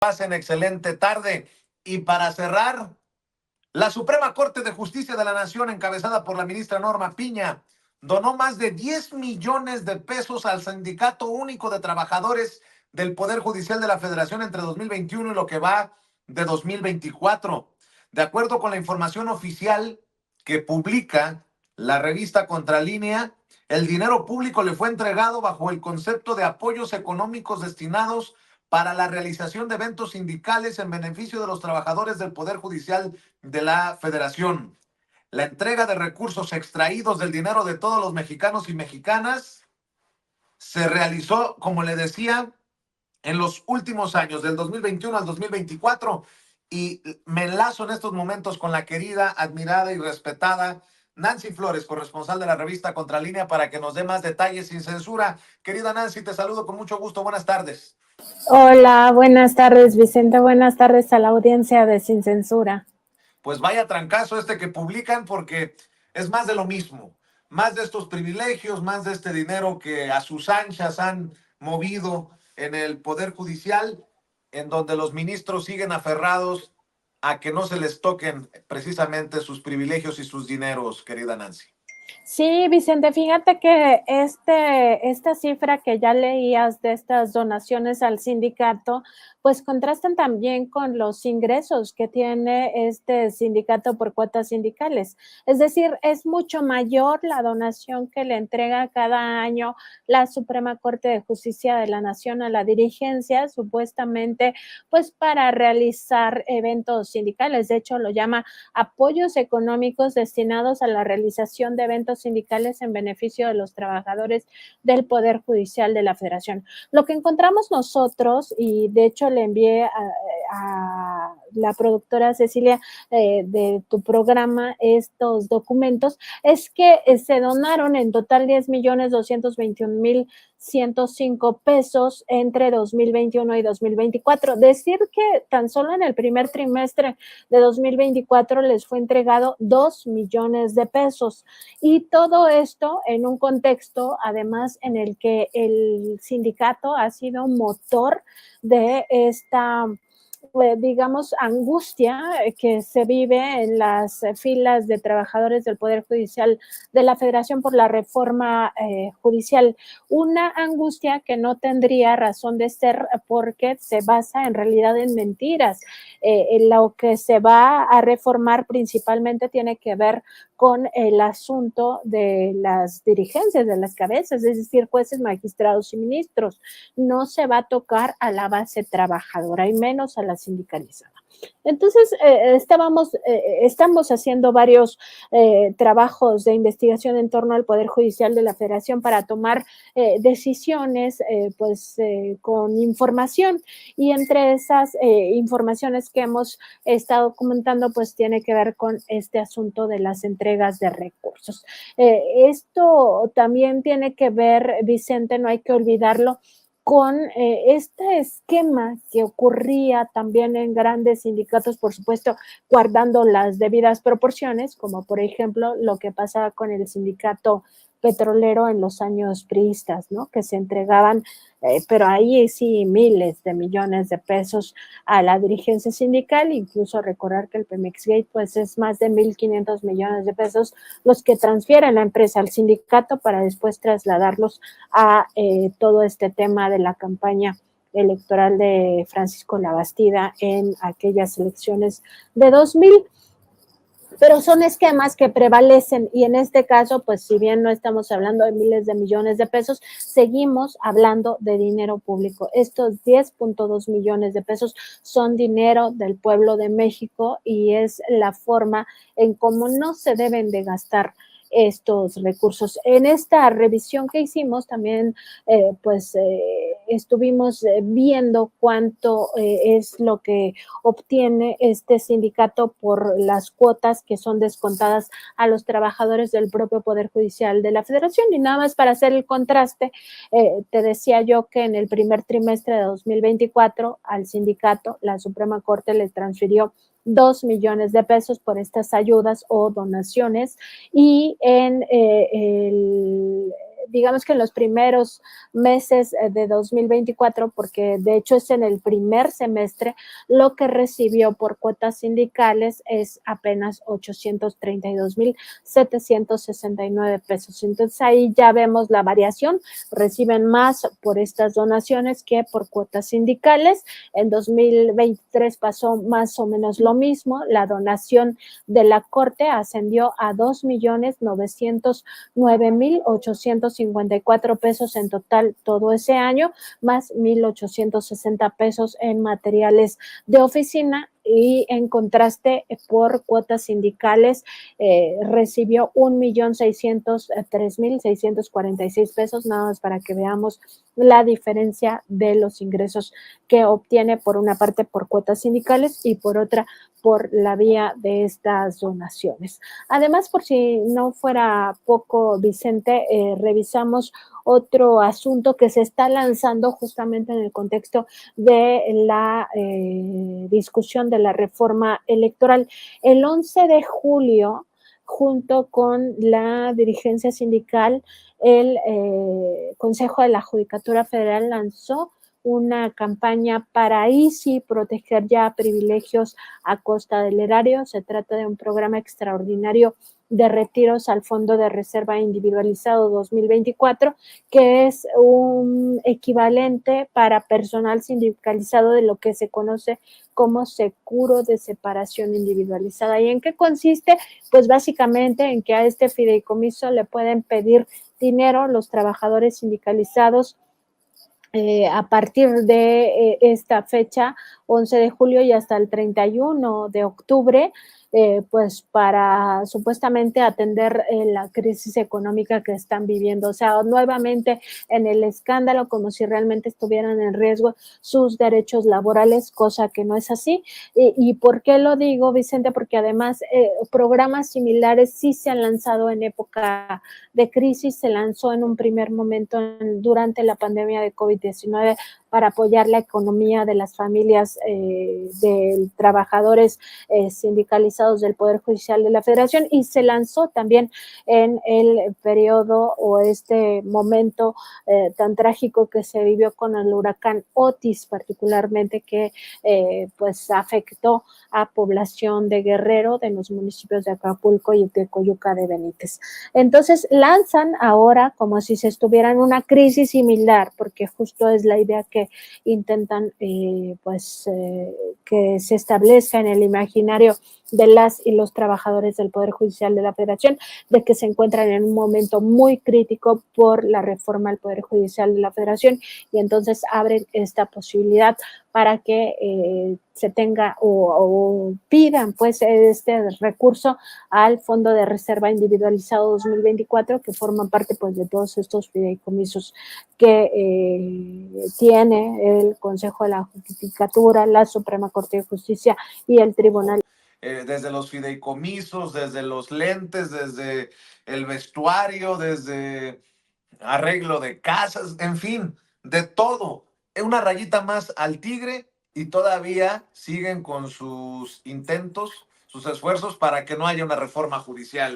Pasen excelente tarde. Y para cerrar, la Suprema Corte de Justicia de la Nación, encabezada por la ministra Norma Piña, donó más de 10 millones de pesos al Sindicato Único de Trabajadores del Poder Judicial de la Federación entre 2021 y lo que va de 2024. De acuerdo con la información oficial que publica la revista Contralínea, el dinero público le fue entregado bajo el concepto de apoyos económicos destinados para la realización de eventos sindicales en beneficio de los trabajadores del Poder Judicial de la Federación. La entrega de recursos extraídos del dinero de todos los mexicanos y mexicanas se realizó, como le decía, en los últimos años, del 2021 al 2024, y me enlazo en estos momentos con la querida, admirada y respetada Nancy Flores, corresponsal de la revista Contralínea, para que nos dé más detalles sin censura. Querida Nancy, te saludo con mucho gusto. Buenas tardes. Hola, buenas tardes, Vicente. Buenas tardes a la audiencia de Sin Censura. Pues vaya trancazo este que publican, porque es más de lo mismo, más de estos privilegios, más de este dinero que a sus anchas han movido en el Poder Judicial, en donde los ministros siguen aferrados a que no se les toquen precisamente sus privilegios y sus dineros, querida Nancy. Sí, Vicente, fíjate que esta cifra que ya leías de estas donaciones al sindicato, pues contrastan también con los ingresos que tiene este sindicato por cuotas sindicales. Es decir, es mucho mayor la donación que le entrega cada año la Suprema Corte de Justicia de la Nación a la dirigencia, supuestamente, pues para realizar eventos sindicales. De hecho, lo llama apoyos económicos destinados a la realización de eventos sindicales en beneficio de los trabajadores del Poder Judicial de la Federación. Lo que encontramos nosotros, y de hecho le envié a la productora Cecilia de tu programa estos documentos, es que se donaron en total 10.221.105 pesos entre 2021 y 2024. Decir que tan solo en el primer trimestre de 2024 les fue entregado 2 millones de pesos. Y todo esto en un contexto, además, en el que el sindicato ha sido motor de esta, digamos, angustia que se vive en las filas de trabajadores del Poder Judicial de la Federación por la reforma judicial. Una angustia que no tendría razón de ser porque se basa en realidad en mentiras. Lo que se va a reformar principalmente tiene que ver con el asunto de las dirigencias, de las cabezas, es decir, jueces, magistrados y ministros. No se va a tocar a la base trabajadora y menos a la sindicalizada. Entonces, estamos haciendo varios trabajos de investigación en torno al Poder Judicial de la Federación para tomar decisiones con información, y entre esas informaciones que hemos estado comentando pues tiene que ver con este asunto de las entregas de recursos. Esto también tiene que ver, Vicente, no hay que olvidarlo, con este esquema que ocurría también en grandes sindicatos, por supuesto, guardando las debidas proporciones, como por ejemplo lo que pasaba con el sindicato petrolero en los años priistas, ¿no? Que se entregaban, pero ahí sí miles de millones de pesos a la dirigencia sindical, incluso recordar que el Pemex Gate pues es más de 1.500 millones de pesos los que transfiere la empresa al sindicato para después trasladarlos a todo este tema de la campaña electoral de Francisco Labastida en aquellas elecciones de 2000. Pero son esquemas que prevalecen, y en este caso, pues si bien no estamos hablando de miles de millones de pesos, seguimos hablando de dinero público. Estos 10.2 millones de pesos son dinero del pueblo de México y es la forma en cómo no se deben de gastar estos recursos. En esta revisión que hicimos también estuvimos viendo cuánto es lo que obtiene este sindicato por las cuotas que son descontadas a los trabajadores del propio Poder Judicial de la Federación. Y nada más para hacer el contraste, te decía yo que en el primer trimestre de 2024 al sindicato la Suprema Corte le transfirió 2 millones de pesos por estas ayudas o donaciones, y en el digamos que en los primeros meses de 2024, porque de hecho es en el primer semestre, lo que recibió por cuotas sindicales es apenas 832,769 pesos. Entonces ahí ya vemos la variación, reciben más por estas donaciones que por cuotas sindicales. En 2023 pasó más o menos lo mismo, la donación de la Corte ascendió a 2,909,854 pesos en total todo ese año, más 1,860 pesos en materiales de oficina, y en contraste por cuotas sindicales recibió 1,603,646 pesos, nada más para que veamos la diferencia de los ingresos que obtiene por una parte por cuotas sindicales y por otra por la vía de estas donaciones. Además, por si no fuera poco, Vicente, revisamos otro asunto que se está lanzando justamente en el contexto de la discusión de la reforma electoral. El 11 de julio, junto con la dirigencia sindical, el Consejo de la Judicatura Federal lanzó una campaña para ahí sí proteger ya privilegios a costa del erario. Se trata de un programa extraordinario de retiros al Fondo de Reserva Individualizado 2024, que es un equivalente para personal sindicalizado de lo que se conoce como seguro de separación individualizada. ¿Y en qué consiste? Pues básicamente en que a este fideicomiso le pueden pedir dinero los trabajadores sindicalizados a partir de esta fecha, 11 de julio y hasta el 31 de octubre, pues para supuestamente atender la crisis económica que están viviendo. O sea, nuevamente en el escándalo, como si realmente estuvieran en riesgo sus derechos laborales, cosa que no es así. ¿Y por qué lo digo, Vicente? Porque además programas similares sí se han lanzado en época de crisis. Se lanzó en un primer momento durante la pandemia de COVID-19 para apoyar la economía de las familias de trabajadores sindicalizados del Poder Judicial de la Federación, y se lanzó también en el periodo o este momento tan trágico que se vivió con el huracán Otis, particularmente, que pues afectó a población de Guerrero, de los municipios de Acapulco y de Coyuca de Benítez. Entonces lanzan ahora como si se estuviera en una crisis similar, porque justo es la idea que intentan que se establezca en el imaginario de las y los trabajadores del Poder Judicial de la Federación, de que se encuentran en un momento muy crítico por la reforma al Poder Judicial de la Federación, y entonces abren esta posibilidad para que se tenga o pidan pues este recurso al Fondo de Reserva Individualizado 2024, que forman parte pues de todos estos fideicomisos que tiene el Consejo de la Judicatura, la Suprema Corte de Justicia y el Tribunal. Desde los fideicomisos, desde los lentes, desde el vestuario, desde arreglo de casas, en fin, de todo. Una rayita más al tigre y todavía siguen con sus intentos, sus esfuerzos para que no haya una reforma judicial.